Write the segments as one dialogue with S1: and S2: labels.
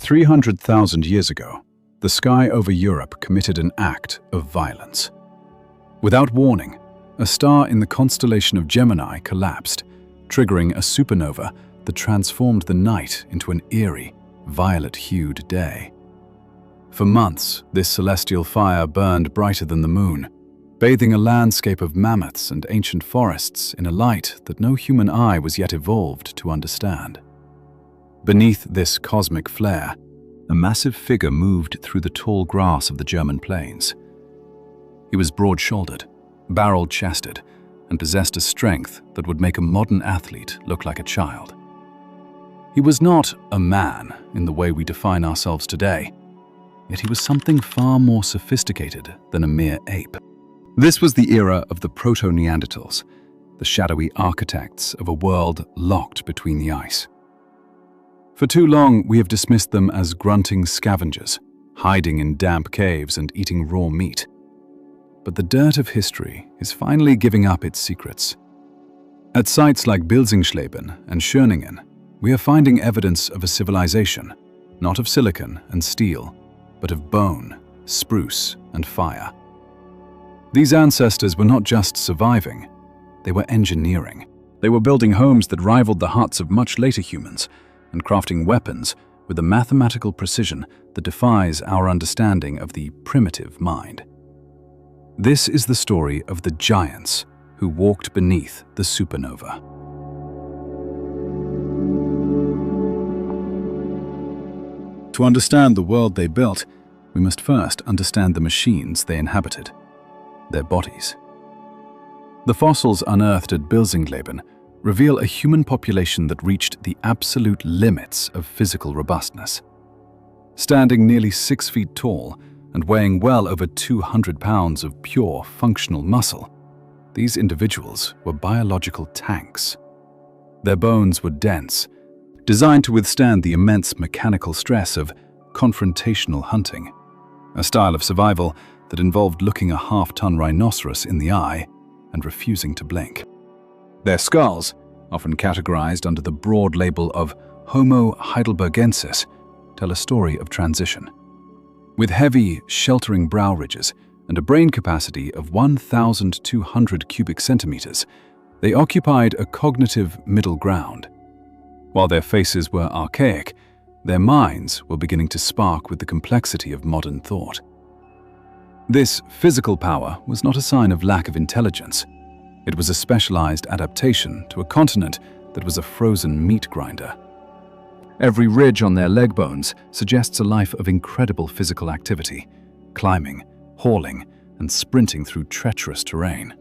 S1: 300,000 years ago, the sky over Europe committed an act of violence. Without warning, a star in the constellation of Gemini collapsed, triggering a supernova that transformed the night into an eerie, violet-hued day. For months, this celestial fire burned brighter than the moon, bathing a landscape of mammoths and ancient forests in a light that no human eye was yet evolved to understand. Beneath this cosmic flare, a massive figure moved through the tall grass of the German plains. He was broad-shouldered, barrel-chested, and possessed a strength that would make a modern athlete look like a child. He was not a man in the way we define ourselves today, yet he was something far more sophisticated than a mere ape. This was the era of the proto-Neanderthals, the shadowy architects of a world locked between the ice. For too long, we have dismissed them as grunting scavengers, hiding in damp caves and eating raw meat. But the dirt of history is finally giving up its secrets. At sites like Bilsingsleben and Schöningen, we are finding evidence of a civilization, not of silicon and steel, but of bone, spruce, and fire. These ancestors were not just surviving, they were engineering. They were building homes that rivaled the huts of much later humans, and crafting weapons with a mathematical precision that defies our understanding of the primitive mind. This is the story of the giants who walked beneath the supernova. To understand the world they built, we must first understand the machines they inhabited, their bodies. The fossils unearthed at Bilsingsleben reveal a human population that reached the absolute limits of physical robustness. Standing nearly 6 feet tall and weighing well over 200 pounds of pure functional muscle, these individuals were biological tanks. Their bones were dense, designed to withstand the immense mechanical stress of confrontational hunting, a style of survival that involved looking a half-ton rhinoceros in the eye and refusing to blink. Their skulls, often categorized under the broad label of Homo heidelbergensis, tell a story of transition. With heavy, sheltering brow ridges and a brain capacity of 1,200 cubic centimeters, they occupied a cognitive middle ground. While their faces were archaic, their minds were beginning to spark with the complexity of modern thought. This physical power was not a sign of lack of intelligence. It was a specialized adaptation to a continent that was a frozen meat grinder. Every ridge on their leg bones suggests a life of incredible physical activity, climbing, hauling, and sprinting through treacherous terrain.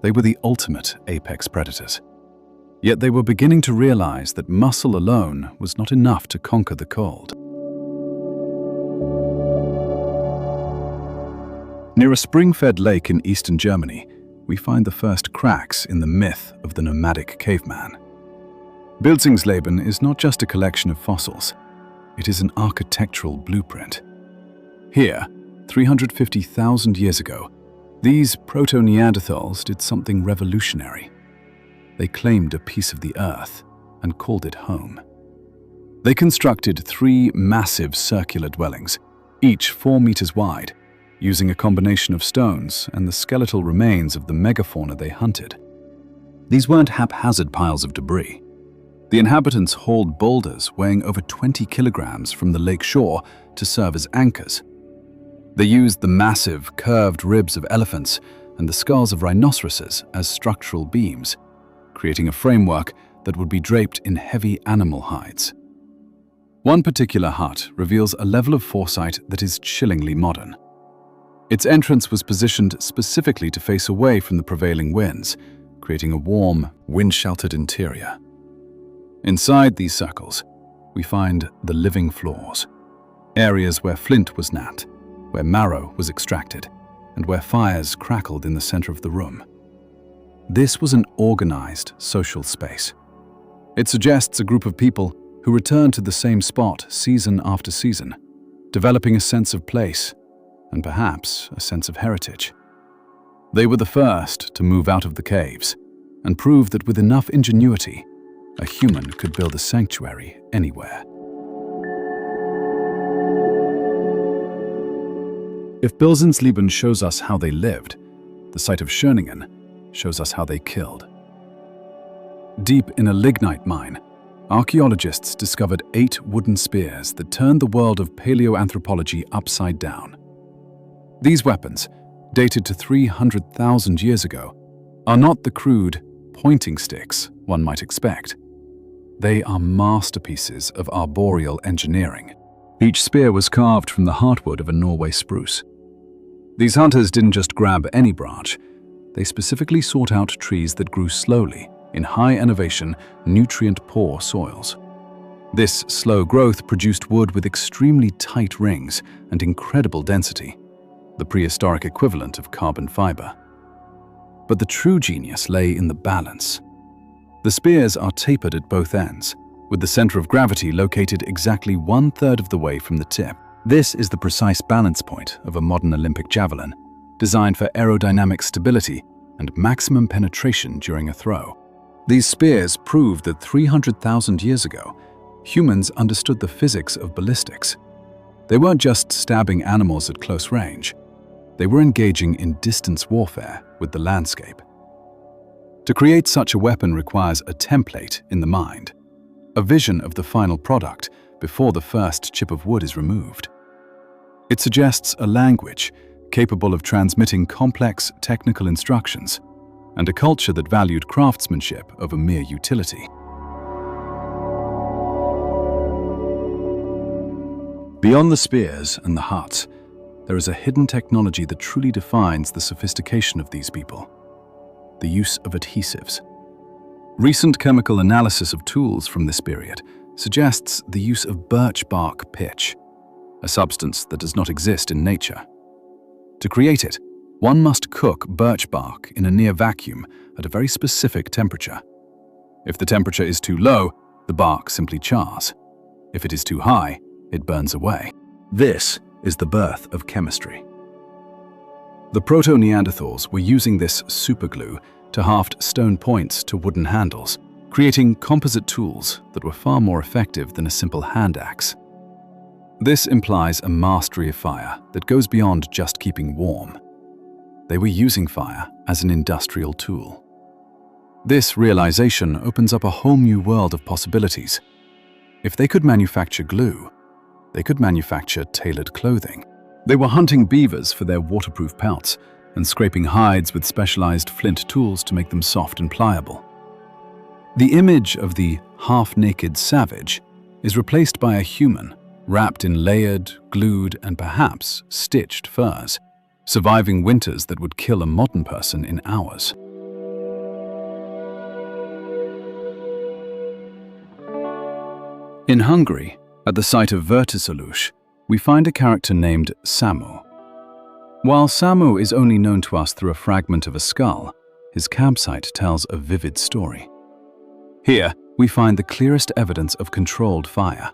S1: They were the ultimate apex predators. Yet they were beginning to realize that muscle alone was not enough to conquer the cold. Near a spring-fed lake in eastern Germany, we find the first cracks in the myth of the nomadic caveman. Bilsingsleben is not just a collection of fossils, it is an architectural blueprint. Here, 350,000 years ago, these proto-Neanderthals did something revolutionary. They claimed a piece of the earth and called it home. They constructed 3 massive circular dwellings, each 4 meters wide, using a combination of stones and the skeletal remains of the megafauna they hunted. These weren't haphazard piles of debris. The inhabitants hauled boulders weighing over 20 kilograms from the lake shore to serve as anchors. They used the massive, curved ribs of elephants and the skulls of rhinoceroses as structural beams, creating a framework that would be draped in heavy animal hides. One particular hut reveals a level of foresight that is chillingly modern. Its entrance was positioned specifically to face away from the prevailing winds, creating a warm, wind-sheltered interior. Inside these circles, we find the living floors, areas where flint was knapped, where marrow was extracted, and where fires crackled in the center of the room. This was an organized social space. It suggests a group of people who return to the same spot season after season, developing a sense of place and perhaps a sense of heritage. They were the first to move out of the caves and prove that with enough ingenuity, a human could build a sanctuary anywhere. If Bilsensleben shows us how they lived, the site of Schöningen shows us how they killed. Deep in a lignite mine, archaeologists discovered 8 wooden spears that turned the world of paleoanthropology upside down. These weapons, dated to 300,000 years ago, are not the crude pointing sticks one might expect. They are masterpieces of arboreal engineering. Each spear was carved from the heartwood of a Norway spruce. These hunters didn't just grab any branch, they specifically sought out trees that grew slowly in high-elevation, nutrient-poor soils. This slow growth produced wood with extremely tight rings and incredible density, the prehistoric equivalent of carbon fiber. But the true genius lay in the balance. The spears are tapered at both ends, with the center of gravity located exactly 1/3 of the way from the tip. This is the precise balance point of a modern Olympic javelin, designed for aerodynamic stability and maximum penetration during a throw. These spears proved that 300,000 years ago, humans understood the physics of ballistics. They weren't just stabbing animals at close range. They were engaging in distance warfare with the landscape. To create such a weapon requires a template in the mind, a vision of the final product before the first chip of wood is removed. It suggests a language capable of transmitting complex technical instructions and a culture that valued craftsmanship over mere utility. Beyond the spears and the huts, there is a hidden technology that truly defines the sophistication of these people: the use of adhesives. Recent chemical analysis of tools from this period suggests the use of birch bark pitch, a substance that does not exist in nature. To create it, one must cook birch bark in a near vacuum at a very specific temperature. If the temperature is too low, the bark simply chars. If it is too high, it burns away. This is the birth of chemistry. The proto-Neanderthals were using this superglue to haft stone points to wooden handles, creating composite tools that were far more effective than a simple hand axe. This implies a mastery of fire that goes beyond just keeping warm. They were using fire as an industrial tool. This realization opens up a whole new world of possibilities. If they could manufacture glue, they could manufacture tailored clothing. They were hunting beavers for their waterproof pelts and scraping hides with specialized flint tools to make them soft and pliable. The image of the half-naked savage is replaced by a human wrapped in layered, glued, and perhaps stitched furs, surviving winters that would kill a modern person in hours. In Hungary, at the site of Vertisoluș, we find a character named Samu. While Samu is only known to us through a fragment of a skull, his campsite tells a vivid story. Here, we find the clearest evidence of controlled fire,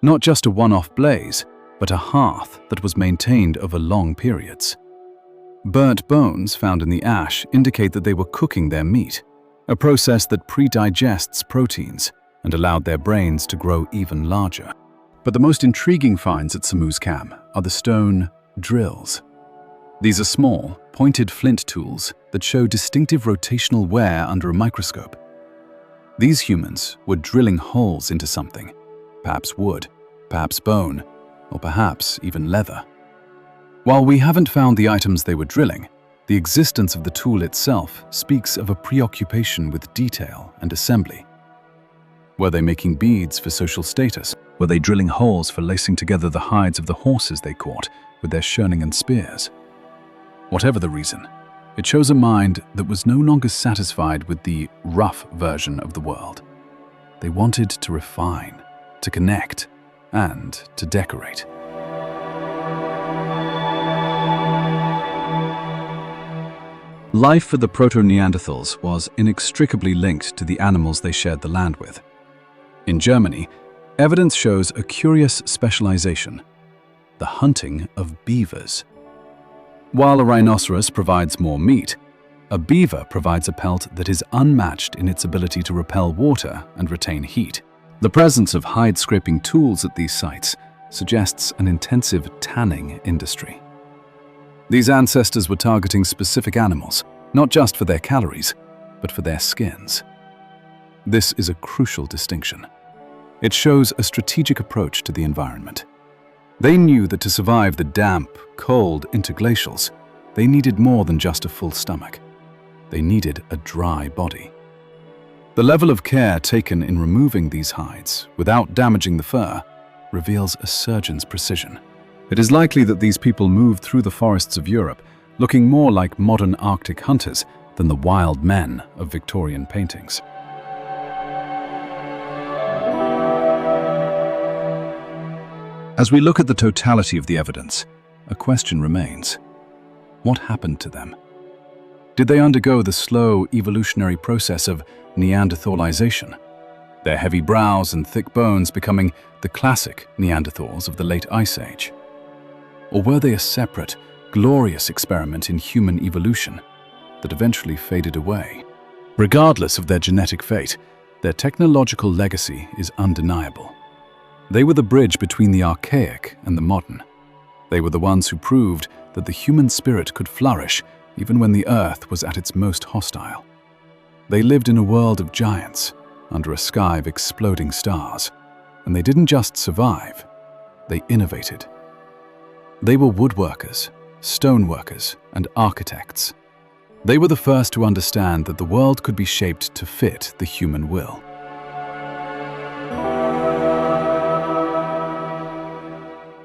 S1: not just a one-off blaze, but a hearth that was maintained over long periods. Burnt bones found in the ash indicate that they were cooking their meat, a process that pre-digests proteins and allowed their brains to grow even larger. But the most intriguing finds at Samu's camp are the stone drills. These are small, pointed flint tools that show distinctive rotational wear under a microscope. These humans were drilling holes into something, perhaps wood, perhaps bone, or perhaps even leather. While we haven't found the items they were drilling, the existence of the tool itself speaks of a preoccupation with detail and assembly. Were they making beads for social status? Were they drilling holes for lacing together the hides of the horses they caught with their Schöningen spears? Whatever the reason, it shows a mind that was no longer satisfied with the rough version of the world. They wanted to refine, to connect, and to decorate. Life for the proto-Neanderthals was inextricably linked to the animals they shared the land with. In Germany, evidence shows a curious specialization: the hunting of beavers. While a rhinoceros provides more meat, a beaver provides a pelt that is unmatched in its ability to repel water and retain heat. The presence of hide-scraping tools at these sites suggests an intensive tanning industry. These ancestors were targeting specific animals, not just for their calories, but for their skins. This is a crucial distinction. It shows a strategic approach to the environment. They knew that to survive the damp, cold interglacials, they needed more than just a full stomach. They needed a dry body. The level of care taken in removing these hides without damaging the fur reveals a surgeon's precision. It is likely that these people moved through the forests of Europe looking more like modern Arctic hunters than the wild men of Victorian paintings. As we look at the totality of the evidence, a question remains. What happened to them? Did they undergo the slow evolutionary process of Neanderthalization, their heavy brows and thick bones becoming the classic Neanderthals of the late Ice Age? Or were they a separate, glorious experiment in human evolution that eventually faded away? Regardless of their genetic fate, their technological legacy is undeniable. They were the bridge between the archaic and the modern. They were the ones who proved that the human spirit could flourish even when the earth was at its most hostile. They lived in a world of giants, under a sky of exploding stars, and they didn't just survive, they innovated. They were woodworkers, stoneworkers, and architects. They were the first to understand that the world could be shaped to fit the human will.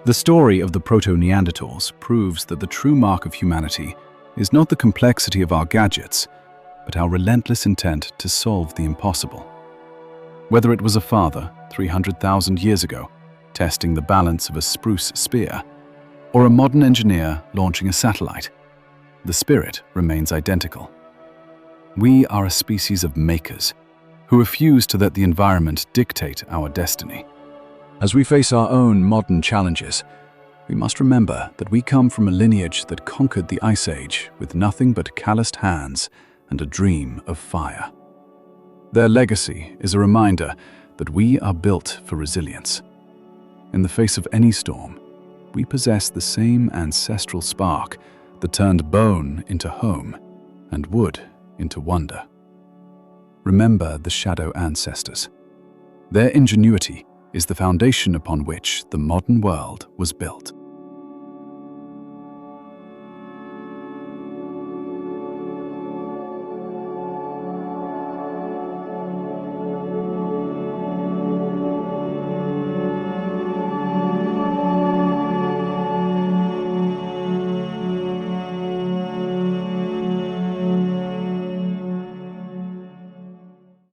S1: The story of the proto-Neanderthals proves that the true mark of humanity is not the complexity of our gadgets, but our relentless intent to solve the impossible. Whether it was a father 300,000 years ago testing the balance of a spruce spear, or a modern engineer launching a satellite, the spirit remains identical. We are a species of makers who refuse to let the environment dictate our destiny. As we face our own modern challenges, we must remember that we come from a lineage that conquered the Ice Age with nothing but calloused hands and a dream of fire. Their legacy is a reminder that we are built for resilience. In the face of any storm, we possess the same ancestral spark that turned bone into home and wood into wonder. Remember the shadow ancestors. Their ingenuity is the foundation upon which the modern world was built.